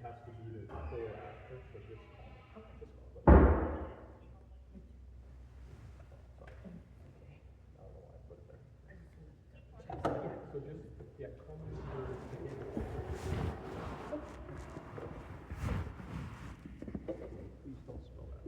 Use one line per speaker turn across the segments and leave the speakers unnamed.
has to be the clear after, so just call me. Just call me. Sorry. I don't know why I put it there. So just, yeah, call me for the Please don't spell that.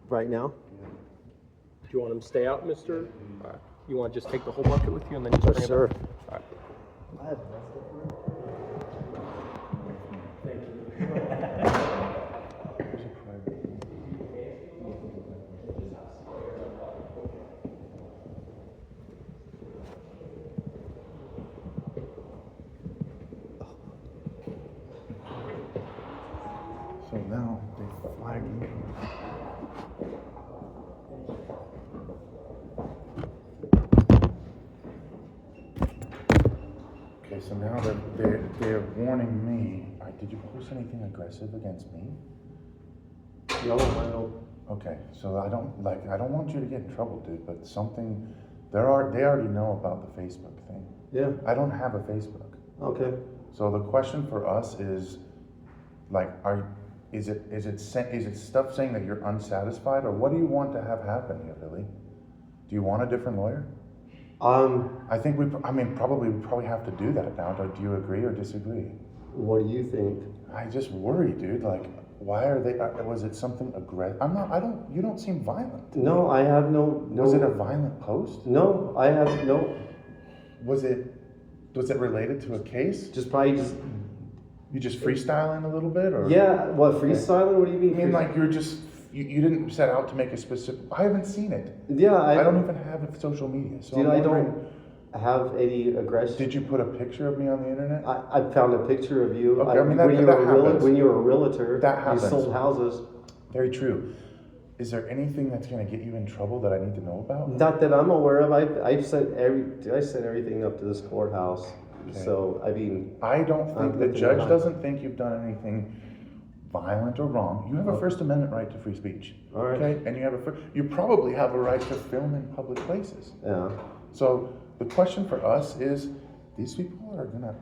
Right now?
Do you want him to stay out, mister? All right. You want to just take the whole bucket with you and then just bring it
Sure.
back? All right.
So now they flag me. Okay, so now they're warning me. Did you post anything aggressive against me?
No, I don't.
Okay, so I don't want you to get in trouble, dude. But they already know about the Facebook thing.
Yeah.
I don't have a Facebook.
Okay.
So the question for us is, like, is it stuff saying that you're unsatisfied, or what do you want to have happen here, Billy? Do you want a different lawyer? I think we probably have to do that now. Do you agree or disagree?
What do you think?
I just worry, dude. Like, why are they? Was it something aggressive? You don't seem violent.
No, I have no.
Was it a violent post?
No, I have no.
Was it related to a case? You just freestyling a little bit, or?
Yeah. What, freestyling? What do you mean?
I mean, like you didn't set out to make a specific. I haven't seen it.
Yeah,
I don't even have social media. So
dude,
I'm
I
wondering,
don't have any aggression.
Did you put a picture of me on the internet?
I found a picture of you.
Okay,
when you were a realtor,
That happens.
you sold houses.
Very true. Is there anything that's going to get you in trouble that I need to know about?
Not that I'm aware of. I sent everything up to this courthouse.
Okay.
So I mean,
I don't think the judge doesn't think you've done anything violent or wrong. You have a First Amendment right to free speech.
All right.
Okay, and you probably have a right to film in public places.
yeah.
So the question for us is, these people they're gonna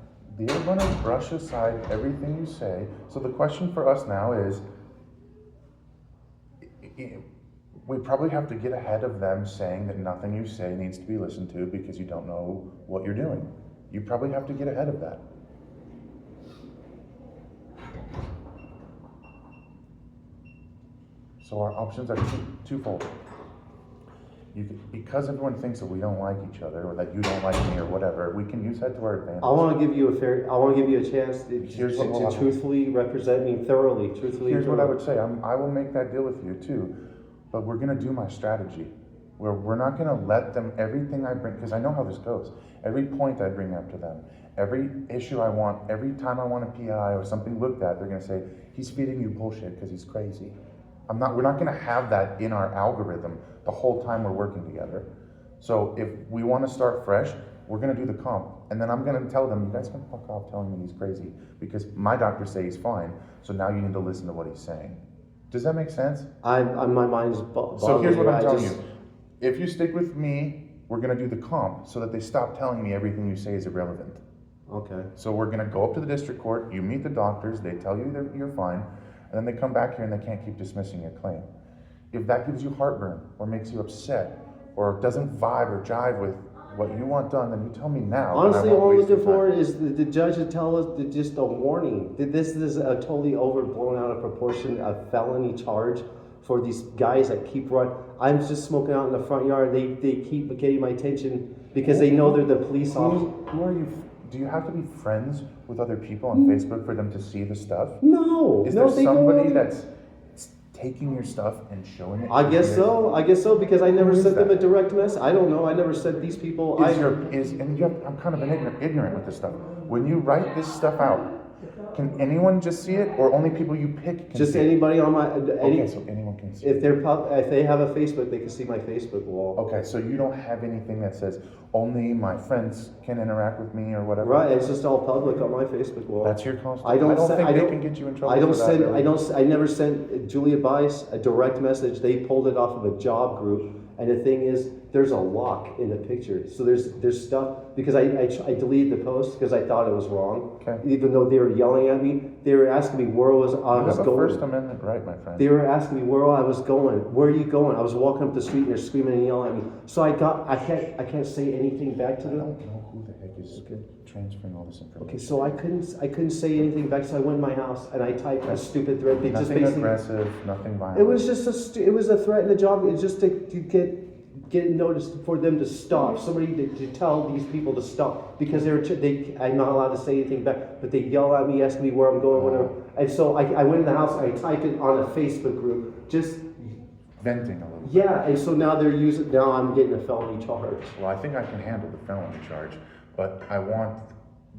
brush aside everything you say. So the question for us now is, we probably have to get ahead of them saying that nothing you say needs to be listened to because you don't know what you're doing. You probably have to get ahead of that. So our options are twofold. Because everyone thinks that we don't like each other, or that you don't like me, or whatever, we can use that to our advantage.
I want to give you a chance to truthfully represent me thoroughly.
Here's what I would say. I will make that deal with you too, but we're gonna do my strategy. We're not gonna let them, everything I bring, because I know how this goes. Every point I bring up to them, every issue I want, every time I want a PI or something looked at, they're gonna say, he's feeding you bullshit because he's crazy. We're not gonna have that in our algorithm the whole time we're working together. So if we wanna start fresh, we're gonna do the comp. And then I'm gonna tell them, you guys can fuck off telling me he's crazy because my doctors say he's fine. So now you need to listen to what he's saying. Does that make sense?
My mind's boggling.
So here's what I'm telling you. If you stick with me, we're gonna do the comp so that they stop telling me everything you say is irrelevant.
Okay.
So we're gonna go up to the district court, you meet the doctors, they tell you that you're fine, and then they come back here and they can't keep dismissing your claim. If that gives you heartburn, or makes you upset, or doesn't vibe or jive with what you want done, then you tell me now.
Honestly, all I'm looking for is the judge to tell us just a warning. That this is a totally overblown out of proportion, a felony charge for these guys that keep running. I'm just smoking out in the front yard. They keep getting my attention because they know they're the police officers.
Who are you? Do you have to be friends with other people on Facebook for them to see the stuff?
No.
Is there somebody that's taking your stuff and showing it?
I guess so because I never sent them a direct message. I don't know. I never sent these people.
I'm kind of ignorant with this stuff. When you write this stuff out, Can anyone just see it, or only people you pick can
Just
see it?
anybody on my,
Okay, so anyone can see it.
if they have a Facebook, they can see my Facebook wall.
Okay, so you don't have anything that says only my friends can interact with me or whatever?
Right, it's just all public on my Facebook wall.
That's your constant.
I don't
think
I
they
don't-
can get you in trouble
I don't
for that,
send,
really.
I never sent Julia Bice a direct message. They pulled it off of a job group. And the thing is, there's a lock in the picture. So there's stuff, because I deleted the post because I thought it was wrong.
Okay.
Even though they were yelling at me, they were asking me where I was
You have a
going.
First Amendment right, my friend.
They were asking me where I was going. Where are you going? I was walking up the street and they're screaming and yelling at me. So I can't say anything back to
I
them.
don't know who the heck is transferring all this information.
Okay, so I couldn't say anything back. So I went in my house and I typed a stupid threat. They just
Nothing
basically,
aggressive, nothing violent.
it was just it was a threat in the job. It's just to get noticed for them to stop. Somebody to tell these people to stop because I'm not allowed to say anything back. But they yell at me, ask me where I'm going, whatever. And so I went in the house and I typed it on a Facebook group. Just
venting a little bit.
yeah. And so now now I'm getting a felony charge.
Well, I think I can handle the felony charge, but I want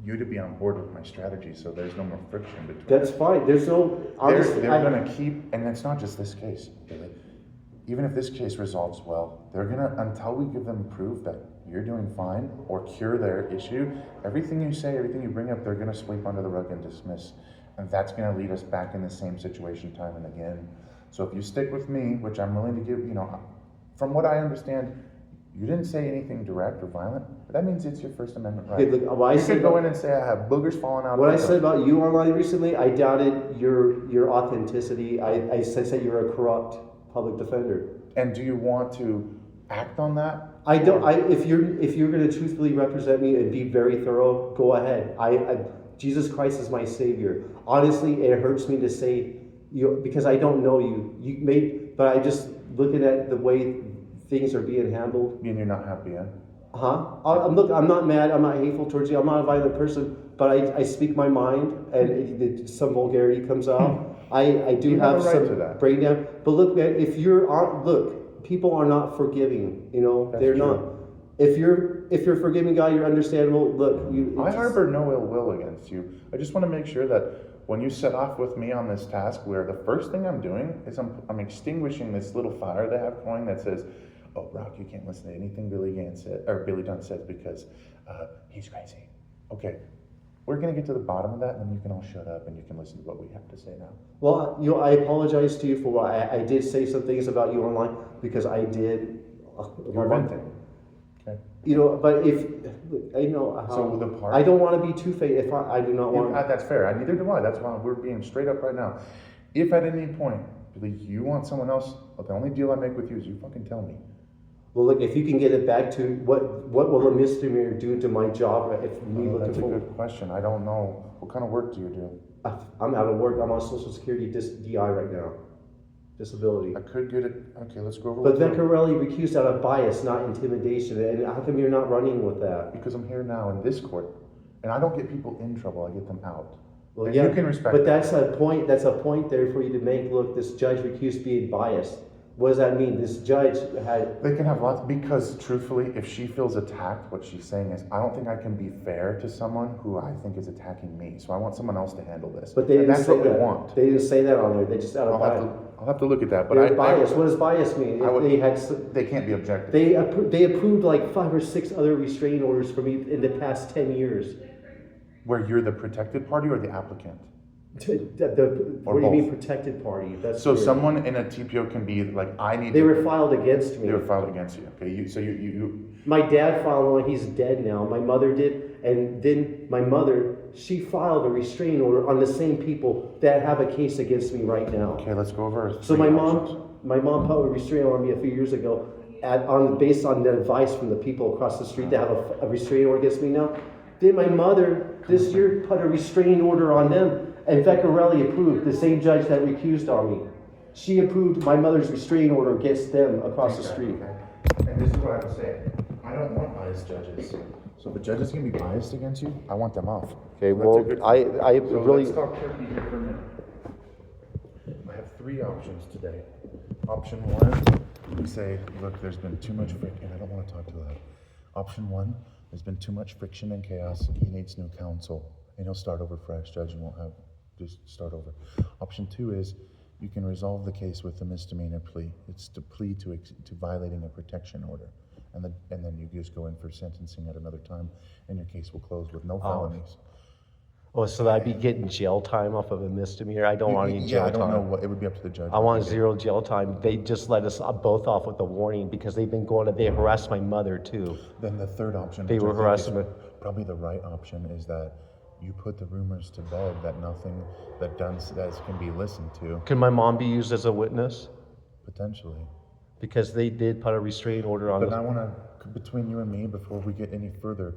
you to be on board with my strategy so there's no more friction between
That's fine. There's no honestly.
they're going to keep, and it's not just this case, Billy. Even if this case resolves well, they're going to, until we give them proof that you're doing fine or cure their issue, everything you say, everything you bring up, they're going to sweep under the rug and dismiss. And that's going to lead us back in the same situation time and again. So if you stick with me, which I'm willing to give, from what I understand, you didn't say anything direct or violent, but that means it's your First Amendment right.
Okay, look, what I
You
said
could go
about-
in and say, I have boogers falling out.
What I
of
said about you online recently, I doubted your authenticity. I said you're a corrupt public defender.
And do you want to act on that?
I don't. If you're going to truthfully represent me and be very thorough, go ahead. Jesus Christ is my Savior. Honestly, it hurts me to say you because I don't know you. But I just looking at the way things are being handled.
And you're not happy, yeah?
I'm not mad. I'm not hateful towards you. I'm not a violent person. But I speak my mind, and some vulgarity comes out. I do
You have
have
a right
some
to that.
breakdown. But look, man, people are not forgiving.
That's
they're
true.
not. If you're a forgiving guy, you're understandable. Look,
I harbor no ill will against you. I just want to make sure that when you set off with me on this task, where the first thing I'm doing is I'm extinguishing this little fire they have going that says, "Oh, Brock, you can't listen to anything Billy Dunn says because he's crazy." Okay, we're gonna get to the bottom of that, and then you can all shut up and you can listen to what we have to say now.
Well, I apologize to you for what I did say some things about you online because I did.
You're venting. Okay.
But if I know how,
So the part-
I don't want to be two-faced. If I do not want.
That's fair. Neither do I. That's why we're being straight up right now. If at any point, Billy, you want someone else, the only deal I make with you is you fucking tell me.
Well, look, if you can get it back to what will a misdemeanor do to my job if me looking
That's a
for?
good question. I don't know. What kind of work do you do?
I'm out of work. I'm on Social Security DI right now, disability.
I could get it. Okay, let's go over
But
what's
Vecchiarelli recused out of bias, not intimidation. And how come you're not running with that?
because I'm here now in this court, and I don't get people in trouble. I get them out.
Well,
And
yeah,
you can respect
but
that.
that's a point. That's a point there for you to make. Look, this judge recused being biased. What does that mean? This judge had.
They can have lots, because truthfully, if she feels attacked, what she's saying is, I don't think I can be fair to someone who I think is attacking me. So I want someone else to handle this.
But they
And
didn't
that's
say
what we
that.
want.
They didn't say that on there. They just out of bias.
I'll have to look at that. But
They're biased. What does bias mean?
I
If
would-
they had.
They can't be objective.
They approved like 5 or 6 other restraining orders for me in the past 10 years.
Where you're the protected party or the applicant.
What do you mean protected party? That's
So
weird.
someone in a TPO can be like, I need.
They
to,
were filed against me.
They were filed against you. Okay, you.
My dad filed one. He's dead now. My mother did, and then my mother, she filed a restraining order on the same people that have a case against me right now.
Okay, let's go over.
So
three
my
options.
mom put a restraining order on me a few years ago, based on the advice from the people across the street that have a restraining order against me now. Then my mother this year put a restraining order on them. And Vecchiarelli approved, the same judge that recused on me. She approved my mother's restraining order against them across the street.
Okay. And this is what I have to say. I don't want biased judges. So if a judge is going to be biased against you, I want them off.
Okay,
That's
well,
a good-
I
So
really.
let's talk turkey here for a minute. I have 3 options today. Option 1, we say, look, there's been too much friction. I don't want to talk too loud. Option 1, there's been too much friction and chaos. He needs new counsel. and he'll start over fresh. Judge won't have, just start over. Option 2 is you can resolve the case with a misdemeanor plea. It's to plea to violating a protection order. And then you just go in for sentencing at another time, and your case will close with no felonies.
Oh, so I'd be getting jail time off of a misdemeanor? I don't want any jail
I
time.
don't know what, it would be up to the judge.
I want 0 jail time. They just let us both off with a warning because they've been they harassed my mother too.
Then the third option,
They
which I
were
think
harassing
is
me.
probably the right option, is that you put the rumors to bed that nothing that Dunn says can be listened to,
Can my mom be used as a witness?
potentially.
Because they did put a restraining order on
But
us.
I want to, between you and me, before we get any further,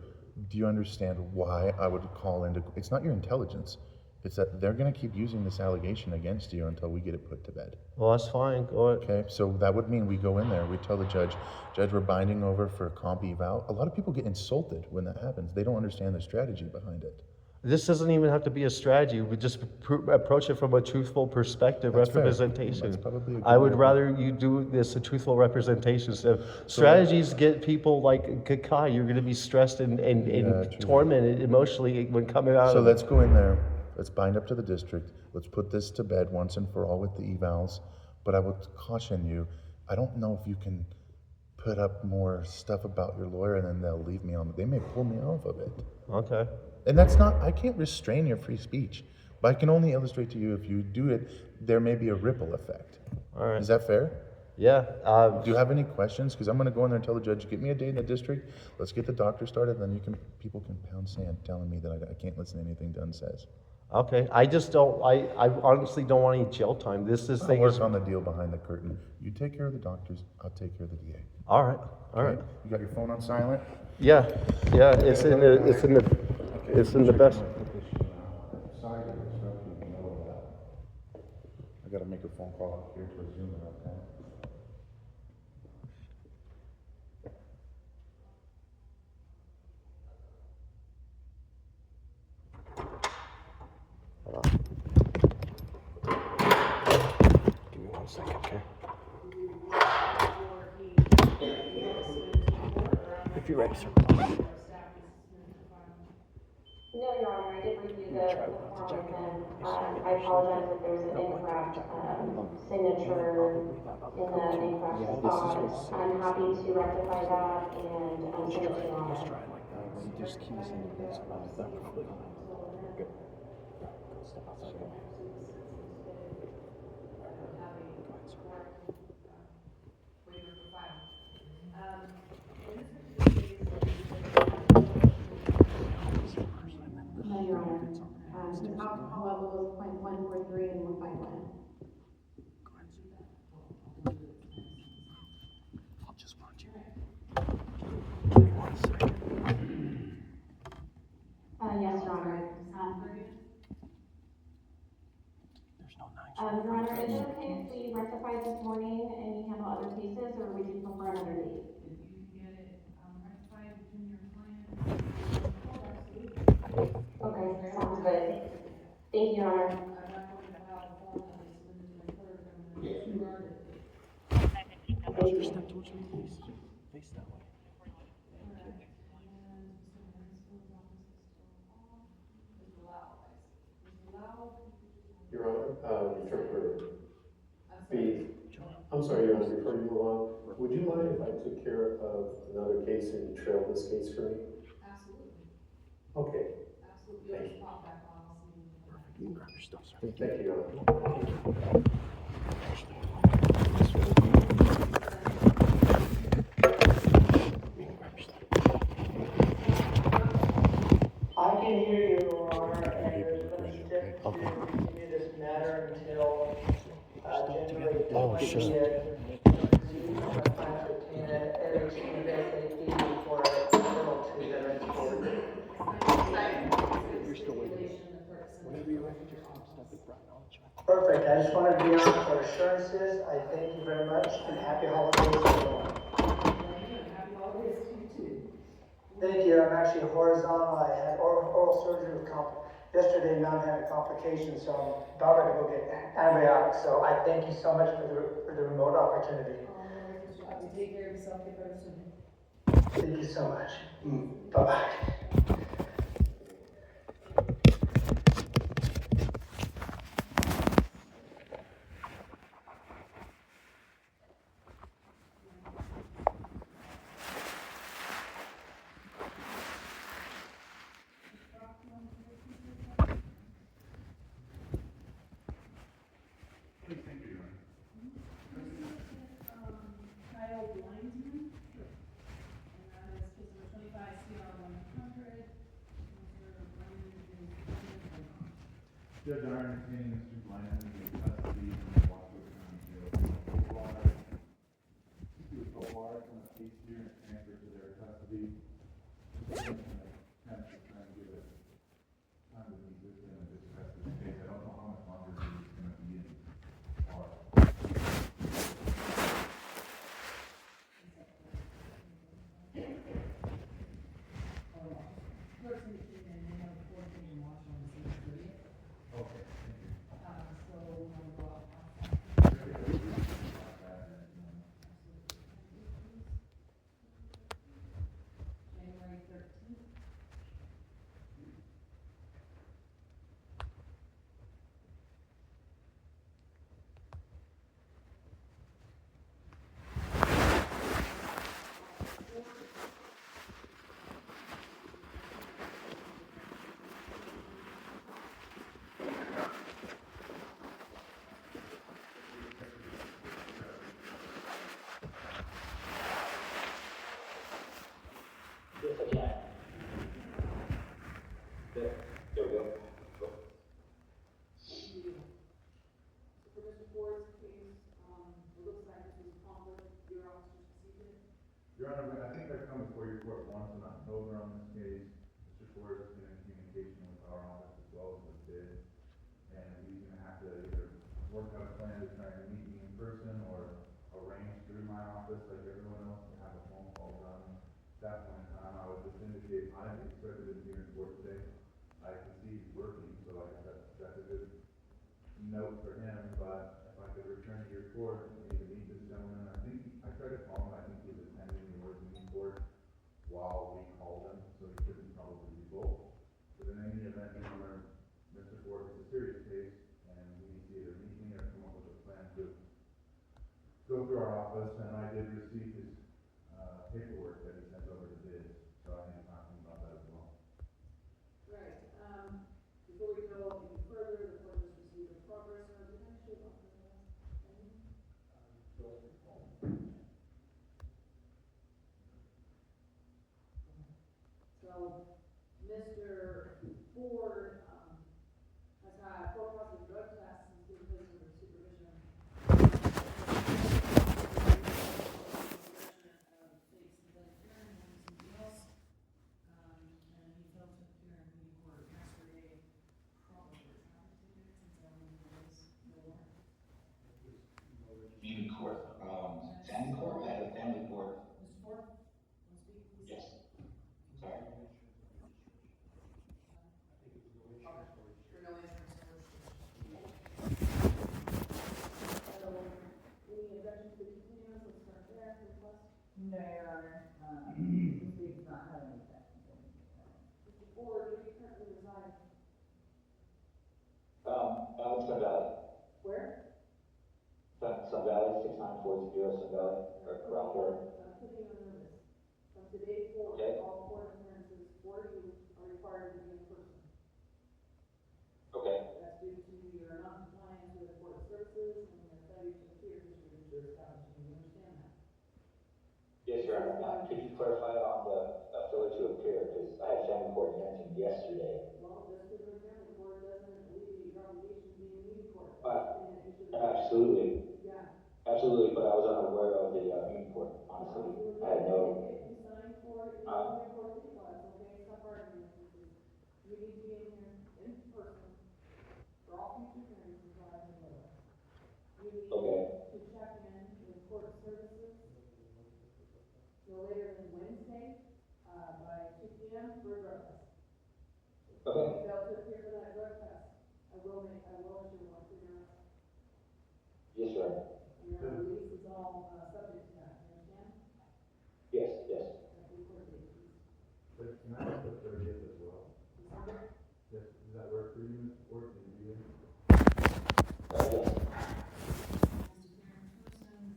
do you understand why I would call into, it's not your intelligence, it's that they're going to keep using this allegation against you until we get it put to bed.
Well, that's fine. Go ahead.
Okay, so that would mean we go in there, we tell the judge, we're binding over for a comp eval. A lot of people get insulted when that happens. They don't understand the strategy behind it.
This doesn't even have to be a strategy. We just approach it from a truthful perspective,
That's fair.
representation.
That's probably a good
I would
way.
rather you do this a truthful representation. So strategies get people like Kakai. You're going to be stressed and
true.
tormented emotionally when coming out
So
of it.
let's go in there, let's bind up to the district, let's put this to bed once and for all with the evals. But I would caution you, I don't know if you can put up more stuff about your lawyer and then they'll leave me on, they may pull me off of it.
Okay.
And that's not, I can't restrain your free speech, but I can only illustrate to you if you do it, there may be a ripple effect.
All right.
Is that fair?
Yeah.
Do you have any questions? Because I'm going to go in there and tell the judge, get me a date in the district, let's get the doctor started, then people can pound sand telling me that I can't listen to anything Dunn says.
Okay. I just don't. I honestly don't want any jail time. This
I'll
thing
work
is.
on the deal behind the curtain. You take care of the doctors, I'll take care of the DA.
All right. All right.
Okay? You got your phone on silent?
Yeah. Yeah. It's in the. It's in the. It's in the best.
Sorry to disrupt you in the middle of that. I gotta make a phone call up here for Zoom, okay?
Give me 1 second, okay? If you're ready, sir.
No, Your Honor, I did review the form with him. I apologize if there's an incorrect signature in the incorrect spot. I'm happy to rectify that and send it to Your Honor.
There's keys in this. Good. Step outside. Go.
No, Your Honor. His alcohol level was 0.143 and 151.
I'll just watch you.
Yes, Your Honor.
There's no 9.
Your Honor, is it okay if we rectify this morning and you handle other cases, or would you prefer another date? Okay, sounds good. Thank you, Your Honor. Thank you.
Step towards me, please. Face that way.
Your Honor, I'm sorry, Your Honor, before you move on, would you mind if I took care of another case and you trail this case for me?
Absolutely.
Okay,
Absolutely. You'll just pop back on. I'll see you.
You can grab your stuff, sir.
thank you, Your Honor.
I can hear you, Your Honor, and there's been a step to continue this matter until January 20th.
Oh, sure.
To plan to obtain an LHC for Colonel 2 that are in court.
You're still waiting. Whenever you're ready, just come step in front. I'll check.
Perfect, I just wanted to be on for assurances. I thank you very much, and happy holidays, everyone. Thank you, I'm actually horizontal, I had oral surgery with yesterday, now I'm having complications, so I'm about ready to go get antibiotics, so I thank you so much for the remote opportunity.
Take care of yourself, get better soon.
Thank you so much. Bye-bye.
Judge, our understanding is Mr. Bland is in custody in Washington County Jail. So far, it's on a case here and transferred to their custody. Kind of trying to give it time to meet with them and discuss this case. I don't know how much longer he's gonna be in our.
Clerk's indicated and they have a court date in Washington, December 30th.
Okay, thank you.
So we'll go out. January 13th.
Yes, I can. There we go.
So for Mr. Ford's case, it looks like this was accomplished, your officers received it.
Your Honor, I think I've come before your court once in October on this case. Mr. Ford has been in communication with our office as well as with bid. And he's gonna have to either work out a plan to try and meet me in person or arrange through my office like everyone else to have a phone call done. At that point in time, I would just indicate I'm expected to be in court today. I can see he's working, so that's a good note for him, but if I could return to your court, maybe to meet this gentleman, I think, I tried to call him, I think he was attending the emergency court while we called him, so he couldn't probably be both. But in any event, Your Honor, Mr. Ford, it's a serious case, and we need to either meet me or come up with a plan to go through our office, and I did receive his, paperwork that he sent over to bid, so I need to talk to him about that as well.
Right, before we go any further, the court just received a progress note, did I show up? So, Mr. Ford, has had 4 positive drug tests and is being placed under supervision. State synthetic urine and something else. And he failed to appear in meeting court yesterday, probably since I don't know this, no warrant.
Family court, family court, I have a family court.
Mr. Ford, want to speak, please?
Yes. Sorry.
For no insurance So, any objection to the continuance, let's start there, request.
No, Your Honor, this week does not have any effect.
Mr. Ford, where do you currently reside?
Sun Valley.
Where?
Sun Valley, 6940 Sun Valley, or around there.
I'm putting on notice. From today forward,
Okay.
all court appearances for you are required to be in person.
Okay.
That's due to your non-compliance with court services and your failure to appear history in your establishment. You understand that?
Yes, Your Honor. Could you clarify on the failure to appear, because I had family court hearing yesterday.
Well, just because your family court doesn't alleviate your obligation to be in meeting court.
Absolutely.
Yeah.
Absolutely, but I was unaware of the meeting court, honestly. I had no.
You signed for it, you signed for it, okay, stop arguing. You need to be in here in person for all future hearings until I can know. You need
Okay.
to check in with court services no later than Wednesday, by 2 p.m. for a drug test.
Okay.